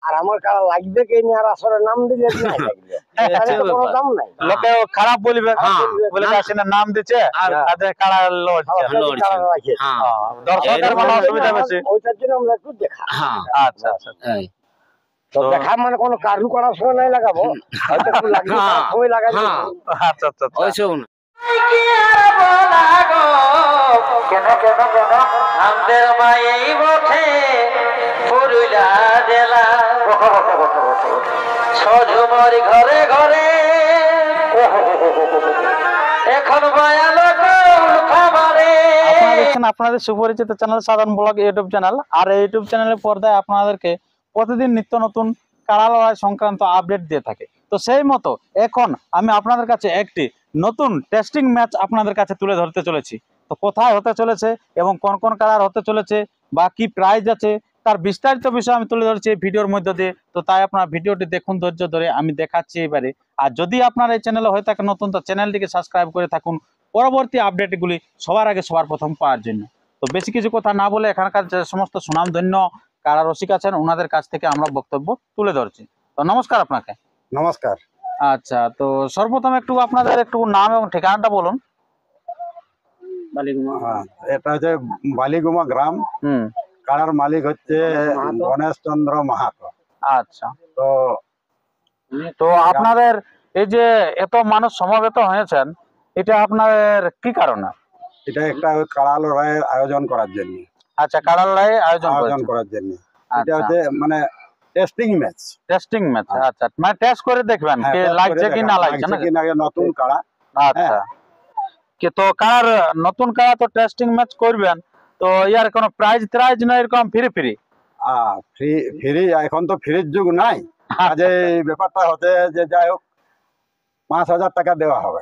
আর আমার কারা লাগবে কে নিয়ে আর আসলে নাম দিলে নাই লাগবে তাহলে তো কোনো দাম নাই লোকে খারাপ বলবে বলে আসেনা নাম দিচ্ছে আর তাদের কারা লড়ছে দর্শকের মানে অসুবিধা বেশি ওইটার জন্য আমরা একটু দেখা আচ্ছা আচ্ছা তো দেখা মানে কোনো কারু করার সময় নাই লাগাবো হয়তো একটু লাগবে সময় লাগাবো আচ্ছা আচ্ছা ওইসব কেন কেন কেন আমাদের মায়েই বটে পুরুলা জেলা সজুমর ঘরে ঘরে এখন আপনারা দেখছেন আপনাদের সুপরিচিত চ্যানেল সাধারণ ব্লগ ইউটিউব চ্যানেল। আর এই ইউটিউব চ্যানেলের পর্দায় আপনাদেরকে প্রতিদিন নিত্য নতুন কাড়া লড়াই সংক্রান্ত আপডেট দিয়ে থাকে। তো সেই মতো এখন আমি আপনাদের কাছে একটি নতুন টেস্টিং ম্যাচ আপনাদের কাছে তুলে ধরতে চলেছি। তো কোথায় হতে চলেছে এবং কোন কোন কালার হতে চলেছে বা কি প্রাইজ আছে তার বিস্তারিত বিষয় আমি তুলে ধরছি এই ভিডিওর মধ্যে দিয়ে। তো তাই আপনারা ভিডিওটি দেখুন ধৈর্য ধরে, আমি দেখাচ্ছি এবারে। আর যদি আপনার এই চ্যানেলে হয়ে থাকে নতুন, তো চ্যানেলটিকে সাবস্ক্রাইব করে থাকুন পরবর্তী আপডেটগুলি সবার আগে সবার প্রথম পাওয়ার জন্য। তো বেশি কিছু কথা না বলে এখানকার যে সমস্ত সুনামধন্য কারা রসিক আছেন ওনাদের কাছ থেকে আমরা বক্তব্য তুলে ধরছি। তো নমস্কার আপনাকে। নমস্কার। আচ্ছা, তো সর্বপ্রথম একটু আপনাদের একটু নাম এবং ঠিকানাটা বলুন। এটা হচ্ছে বালিগুমা গ্রাম। কাড়ার মালিক হচ্ছে গণেশ চন্দ্র মাহাতো। আচ্ছা, তো তো আপনাদের এই যে এত মানুষ সমবেত হয়েছেন, এটা আপনাদের কি কারণে? এটা একটা কাড়া লড়াইয়ের আয়োজন করার জন্য। আচ্ছা, কাড়া লড়াই আয়োজন করার জন্য। এটা হচ্ছে মানে টেস্টিং ম্যাচ। Testing match. আচ্ছা, মানে টেস্ট করে দেখবেন কি লাগছে কি না লাগছে না, নতুন কাড়া। আচ্ছা, কি তো কাড়ার নতুন কাড়া তো টেস্টিং ম্যাচ করবেন, তো ইয়ার কোনো প্রাইজ ট্রাইজ না এরকম ফ্রি ফ্রি? ফ্রি ফ্রি এখন তো ফ্রির যুগ নাই, কাজে ব্যাপারটা হতে যে যাই হোক 5,000 টাকা দেওয়া হবে,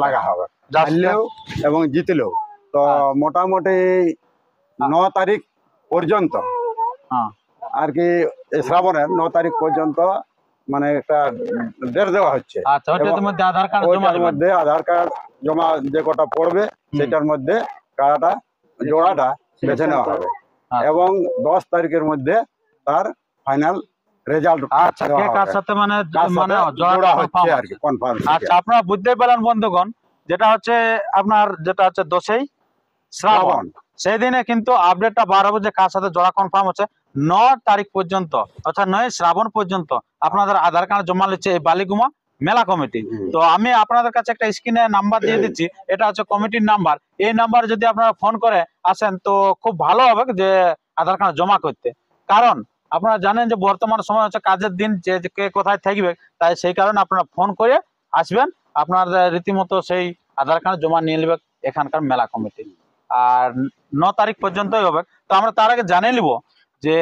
লাগা হবে হারলেও এবং জিতলেও। তো মোটামুটি 9 তারিখ পর্যন্ত আর কি, শ্রাবণের 9 তারিখ পর্যন্ত মানে একটা ডেট দেওয়া হচ্ছে। আচ্ছা, ওটার মধ্যে আধার কার্ড জমা যে কটা পড়বে সেটার মধ্যে কাড়াটা জোড়াটা বেছে নেওয়া হবে এবং 10 তারিখের মধ্যে তার ফাইনাল রেজাল্ট। আচ্ছা, কে কার সাথে মানে জোড়া হচ্ছে আর কি কনফার্ম। আচ্ছা, আপনারা বুঝতে পারলেন বন্ধুগণ, যেটা হচ্ছে আপনার যেটা হচ্ছে 10ই শ্রাবণ, সেই দিনে কিন্তু আপডেটটা বার হবে যে কার সাথে জোড়া কনফার্ম হচ্ছে। 9 তারিখ পর্যন্ত অর্থাৎ 9 শ্রাবণ পর্যন্ত আপনাদের আধার কার্ড জমা নিচ্ছে এই বালিগুমা মেলা কমিটি। তো আমি আপনাদের কাছে একটা স্ক্রিনে নাম্বার দিয়ে দিচ্ছি, এটা হচ্ছে কমিটির নাম্বার। এই নাম্বার যদি আপনারা ফোন করে আসেন তো খুব ভালো হবে যে আধার কার্ড জমা করতে। কারণ আপনারা জানেন যে বর্তমান সময় হচ্ছে কাজের দিন, যে কে কোথায় থাকবে, তাই সেই কারণে আপনারা ফোন করে আসবেন, আপনাদের রীতিমতো সেই আধার কার্ড জমা নিয়ে নেবে এখানকার মেলা কমিটি। আর 9 তারিখ পর্যন্তই হবে। তো আমরা তার আগে জানিয়ে নিব যে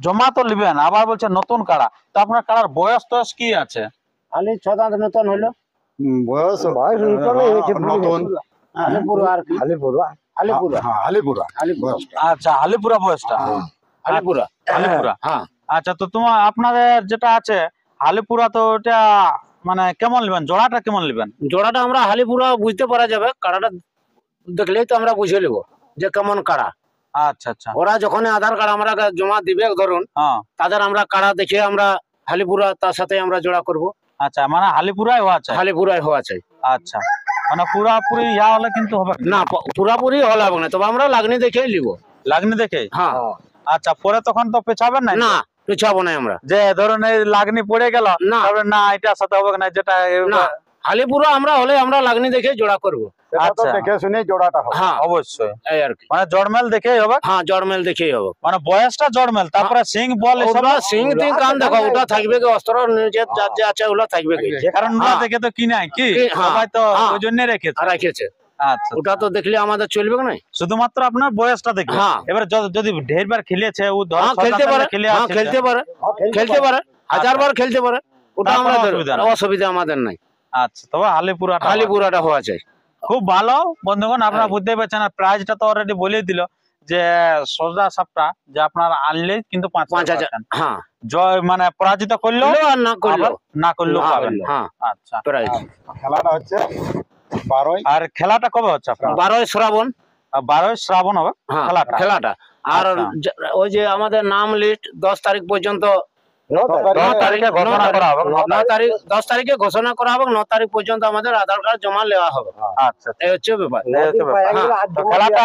জমা তো নেবেন, আবার বলছে নতুন কাড়া, তো আপনার কাড়ার বয়স টয়স কি আছে? খালি 6 দাঁত নতুন হলো বয়স নতুন। আচ্ছা, হালিপুরা বয়সটা। হালিপুরা। আচ্ছা, তো তোমার আপনাদের যেটা আছে হালিপুরা, তো ওটা মানে কেমন নেবেন, জোড়াটা কেমন নেবেন? জোড়াটা আমরা হালিপুরা বুঝতে পারা যাবে, কাড়াটা দেখলেই তো আমরা বুঝে নেবো যে কেমন কাড়া। আচ্ছা আচ্ছা, ওরা যখন আধার কার্ড আমরা জমা দিবে ধরুন, তাদের আমরা কাড়া দেখে আমরা হালিপুরা তার সাথে আমরা জোড়া করব। আচ্ছা, মানে হালিপুরাই হওয়া চাই? হালিপুরাই হওয়া চাই। আচ্ছা, মানে পুরাপুরি ইয়া হলে কিন্তু হবে না, পুরাপুরি হলে হবে না, তবে আমরা লাগনি দেখেই নিব। লাগনি দেখে? হ্যাঁ। আচ্ছা, পরে তখন তো পেছাবেন না? না, পেছাবো না আমরা। যে ধরুন এই লাগনি পড়ে গেল, না এটার সাথে হবে না, যেটা হালিপুরা আমরা হলে আমরা লাগনি দেখে জোড়া করবো। আচ্ছা, দেখে শুনে জোড়াটা হবে। হ্যাঁ অবশ্যই, এই আর কি, মানে জড়মেল দেখেই হবে। হ্যাঁ, জড়মেল দেখেই হবে, মানে বয়সটা জড়মেল, তারপরে সিং বল এসব সিং তিন কান দেখো, ওটা থাকবে কি, অস্ত্র নিজের যা আছে ওগুলো থাকবে কি, যে কারণ ওটা দেখে তো কি নাই কি সবাই তো ওই জন্য রেখেছে। আচ্ছা, ওটা তো দেখলে আমাদের চলবে না, শুধুমাত্র আপনার বয়সটা দেখবে। এবার যদি ঢেরবার খেলেছে ও খেলতে পারে, খেলতে পারে 1000 বার খেলতে পারে, ওটা আমাদের অসুবিধা আমাদের নাই। আচ্ছা, তবে হালিপুরাটা হওয়া চাই। খুব ভালো বন্ধুগণ, আপনারা বুঝতে পারছেন। আর প্রাইজটা তো অলরেডি বলে দিল যে সোজা সাপটা যে আপনার আনলে কিন্তু 5,000, হ্যাঁ, জয় মানে পরাজিত করলো আর না করলো পাবেন। আচ্ছা, প্রাইজ খেলাটা হচ্ছে 12। আর খেলাটা কবে হচ্ছে আপনার? 12ই শ্রাবণ। 12ই শ্রাবণ হবে খেলাটা। আর আচ্ছা। ওই যে আমাদের নাম লিস্ট 10 তারিখ পর্যন্ত 9 তারিখে ঘোষণা করা হবে। 9 তারিখ 10 তারিখে ঘোষণা করা হবে, 9 তারিখ পর্যন্ত আমাদের আধার কার্ড জমা নেওয়া হবে। আচ্ছা, এই হচ্ছে ব্যাপার। এই হচ্ছে ব্যাপার। তো খেলাটা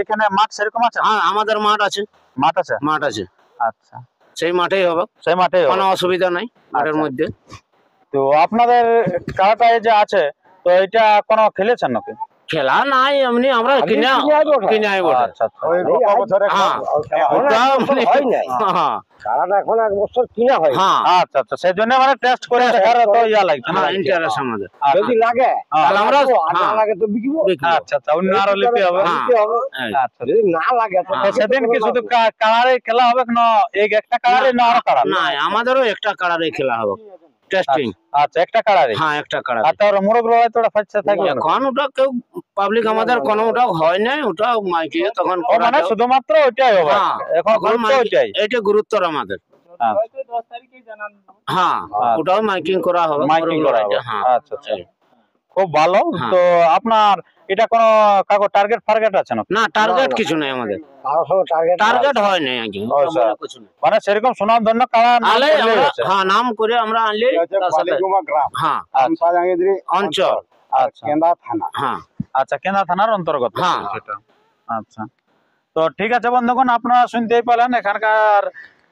এখানে মাঠ সেরকম আছে? হ্যাঁ, আমাদের মাঠ আছে, মাঠ আছে। মাঠ আছে, আচ্ছা, সেই মাঠেই হবে, সেই মাঠে কোনো অসুবিধা নাই মাঠের আচ্ছা। মধ্যে। তো আপনাদের খেলাটা এই যে আছে, তো এটা কোনো খেলেছেন নাকি? খেলা নাই, এমনি আমরা কিনে বটে। আচ্ছা, আচ্ছা। ওই গত বছরে হ্যাঁ, ওটা মানে- হ্যাঁ, খেলাটা এখন 1 বছর কিনা হয়। হ্যাঁ, আচ্ছা, আচ্ছা, সেই জন্য মানে টেস্ট করে দেখার তো ইয়া লাগছে না? হ্যাঁ, ইন্টারেস্ট আমাদের। যদি লাগে তাহলে আমরা আর না লাগে তো বিকিবো। বিক্রি আচ্ছা, আচ্ছা, অন্য আরো লিপি হবে। হ্যাঁ। বিক্রি হবে। এই, আচ্ছা, যদি না লাগে তো হ্যাঁ। সেদিন কি শুধু কালারে খেলা হবে না? একটা কালারে না আরো কালার? না, আমাদেরও একটা কালারে খেলা হবে, টেস্টিং। আচ্ছা, একটা কালারে। হ্যাঁ, একটা কালারে। আর তার মোরগ লড়াই তো ফাইসা থাকবে না? এখন ওটা কেউ পাবলিক আমাদের কোনো ওটা হয় নাই, ওটা মাইকে তখন ও মানে শুধুমাত্র ওইটাই হবে? হ্যাঁ, এখন এখন গুরুত্ব ওইটাই। এটা গুরুত্বর আমাদের। আচ্ছা, হ্যাঁ, ওটাও মাইকিং করা হবে, মাইকিং করা হবে। হ্যাঁ। আচ্ছা, আচ্ছা, খুব ভালো। হ্যাঁ। তো আপনার এটা কোনো কাগো টার্গেট ফার্গেট আছে না? না, টার্গেট কিছু নাই আমাদের, কারোর সঙ্গে টার্গেট হয় নাই আগে, ও, স্যার। কিছু নাই। মানে সেরকম সুনাম ধন্য কারা আলে আমরা, হ্যাঁ, নাম করে আমরা আনলে তার সাথে, বালিগুমা গ্রাম, হ্যাঁ, আমপাজাঙ্গিদ্রি অঞ্চল, আর আচ্ছা, কেন্দা থানা। হ্যাঁ, আচ্ছা, কেনা থানার অন্তর্গত হ্যাঁ। সেটা। আচ্ছা, তো ঠিক আছে বন্ধুগণ, আপনারা শুনতেই পেলেন এখানকার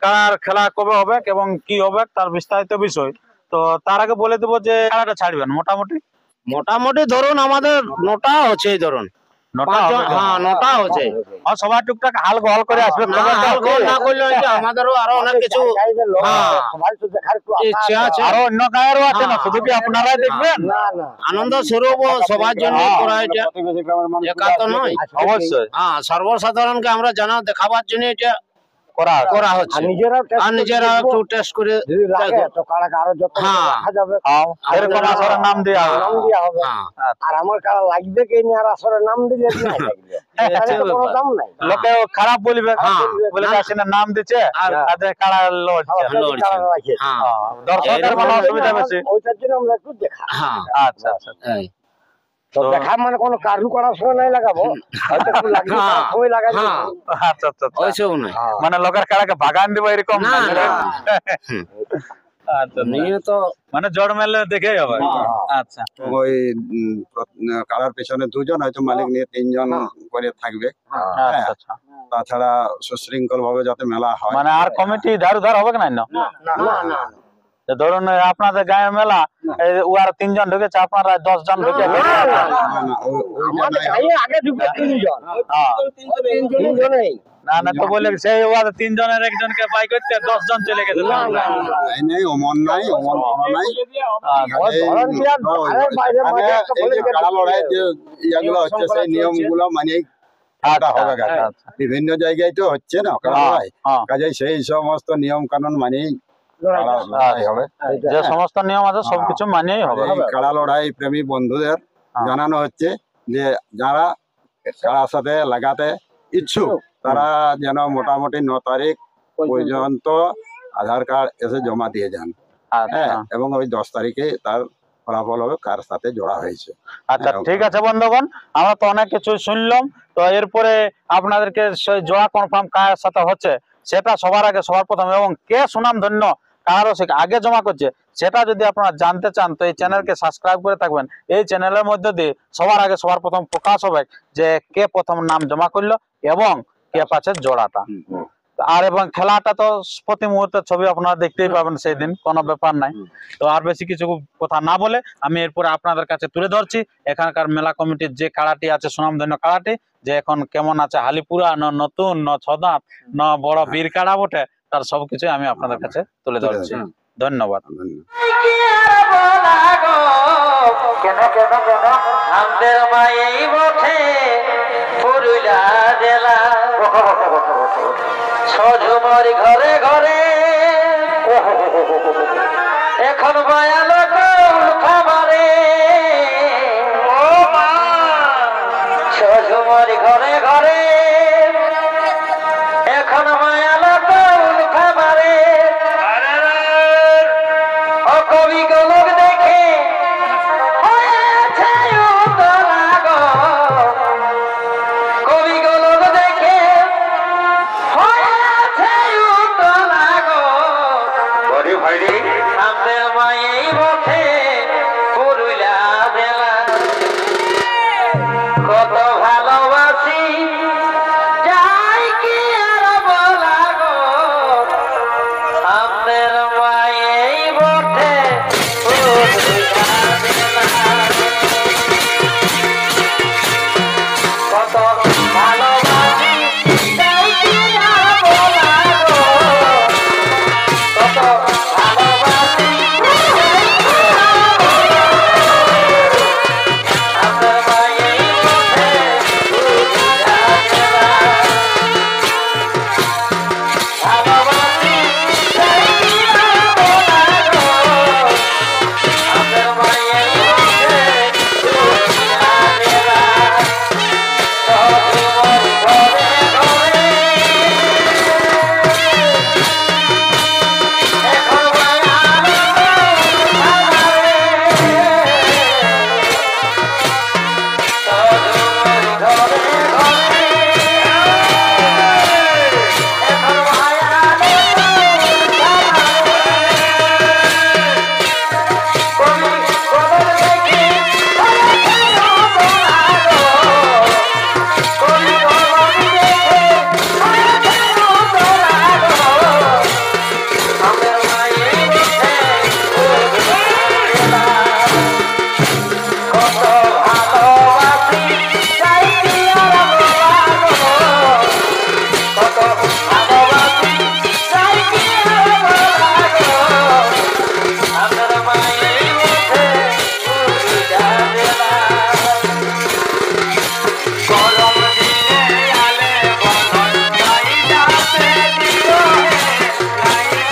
কার খেলা কবে হবে এবং কি হবে তার বিস্তারিত বিষয়। তো তার আগে বলে দেবো যে খেলাটা ছাড়বেন মোটামুটি ধরুন আমাদের 9টা হচ্ছে, ধরুন 9টা হবে। হ্যাঁ, 9টা হচ্ছে। আর সবাই টুকটাক হাল গল করে আসবে। না, হালকা না করলে ওই যে আমাদেরও আরো অনেক কিছু হ্যাঁ, সবাই তো দেখার একটু ইচ্ছা আছে। আরো অন্য গায়েরও আছে না, হ্যাঁ। শুধু কি আপনারাই দেখবেন? না না আনন্দ স্বরূপ সবার জন্য হ্যাঁ। করা এটা, প্রতিবেশী গ্রামের মানুষ একা তো নয়। অবশ্যই হ্যাঁ, সর্বসাধারণকে আমরা জানা দেখাবার জন্য এটা করা করা আর হচ্ছে, নিজেরাও test আর করে নিজেরা দেখবো। একটু টেস্ট করে যদি লাগে তো কারাকে আরো যত হ্যাঁ। রাখা যাবে হ্যাঁ, এরকম আসরের নাম দেওয়া হবে। নাম দেওয়া হবে। হ্যাঁ, আর আমার কারা লাগবে কে নিয়ে আর আসরে নাম দিলে নাই লাগবে তাহলে তো কোনো দাম নাই। লোকে খারাপ বলবে, হ্যাঁ। বলে আসলে নাম দিচ্ছে আর আর কারা লড়ছে। লড়ছে। কারা রাখিয়েছে। হ্যাঁ, দর্শকের মানে অসুবিধা বেশি। ওইটার জন্য আমরা একটু দেখা হ্যাঁ, আচ্ছা, আচ্ছা। এই, তো তো- দেখা মানে কোনো কারু করার সময় নাই লাগাবো, হয়তো একটু লাগিয়ে হ্যাঁ। করার সময় লাগাই হ্যাঁ। আচ্ছা, আচ্ছা, আচ্ছা। ওইসব নয়। মানে লোকের কারাকে ভাগান দিব এরকম না, না? না। আচ্ছা, নিয়ে তো মানে জড় মেলে দেখেই হবে। আচ্ছা, ওই কারার পেছনে 2জন, হয়তো মালিক নিয়ে 3জন করে থাকবে। আচ্ছা, আচ্ছা। তাছাড়া সুশৃঙ্খল ভাবে যাতে মেলা হয়। মানে আর কমিটি ধার ধার হবে না? না না যে ধরুন আপনাদের গায়ের মেলা, এই ওরা 3জন ঢুকেছে, আপনারা 10 জন ঢুকে না, না, আমাদের নাই। গায়ে আগে ঢুকে 3 জন হ্যাঁ। 3 জনেই না, না, তো বলে সেই ওরা 3 জনের একজনকে বাই করতে 10 জন চলে গেছে। নাই, নাই, অমন নাই, অমন কোনো নাই। ওই ধরন কি আর ঘরের বাইরে এখানে মাঝে একটা এই বলে যে গেছে। কারা লড়াই যে ইয়াগুলো হচ্ছে, সেই নিয়মগুলো মানেই খেলাটা হবে কাজে। আচ্ছা, বিভিন্ন জায়গায় তো হচ্ছে না কারা হ্যাঁ, লড়াই, হ্যাঁ। কাজে সেই সমস্ত নিয়ম কানুন মানেই কারা লড়াই হবে। যে সমস্ত নিয়ম আছে সবকিছু মানেই হবে। এই কারা লড়াই প্রেমী বন্ধুদের জানানো হচ্ছে যে যারা কারার সাথে লাগাতে ইচ্ছুক তারা যেন মোটামুটি 9 তারিখ পর্যন্ত আধার কার্ড এসে জমা দিয়ে যান। হ্যাঁ, আচ্ছা, এবং ওই 10 তারিখে তার ফলাফল হবে কার সাথে জোড়া হয়েছে। আচ্ছা, ঠিক আছে বন্ধুগণ, আমরা তো অনেক কিছু শুনলাম। তো এরপরে আপনাদেরকে সেই জোড়া কনফার্ম কার সাথে হচ্ছে সেটা সবার আগে সবার প্রথম, এবং কে সুনাম ধন্য কারো সে আগে জমা করছে সেটা যদি আপনারা জানতে চান তো এই চ্যানেলকে সাবস্ক্রাইব করে থাকবেন। এই চ্যানেলের মধ্যে দিয়ে সবার আগে সবার প্রথম প্রকাশ হবে যে কে প্রথম নাম জমা করলো এবং কে পাচ্ছে জোড়াটা। আর এবং খেলাটা তো প্রতি মুহূর্তে ছবি আপনারা দেখতেই পাবেন, সেই দিন কোনো ব্যাপার নাই। তো আর বেশি কিছু কথা না বলে আমি এরপরে আপনাদের কাছে তুলে ধরছি এখানকার মেলা কমিটির যে কাড়াটি আছে, সুনামধন্য কাড়াটি, যে এখন কেমন আছে, হালিপুরা না নতুন না ছদাঁত না বড় বীর কাড়া বটে, তার সবকিছু আমি আপনাদের কাছে তুলে ধরছি। ধন্যবাদ। কেন কেন কেন আমাদের মায়েই বটে পুরুলা জেলা সজুমরি ঘরে ঘরে এখন বায়ালো কৌল খাবারে ও মা সজুমরি ঘরে ঘরে এখন বায়ালো কৌল খাবারে ও কবি গোলক দেখে হয়েছে উতলা গো কবি গোলক দেখে নাম দেওয়া এই পথে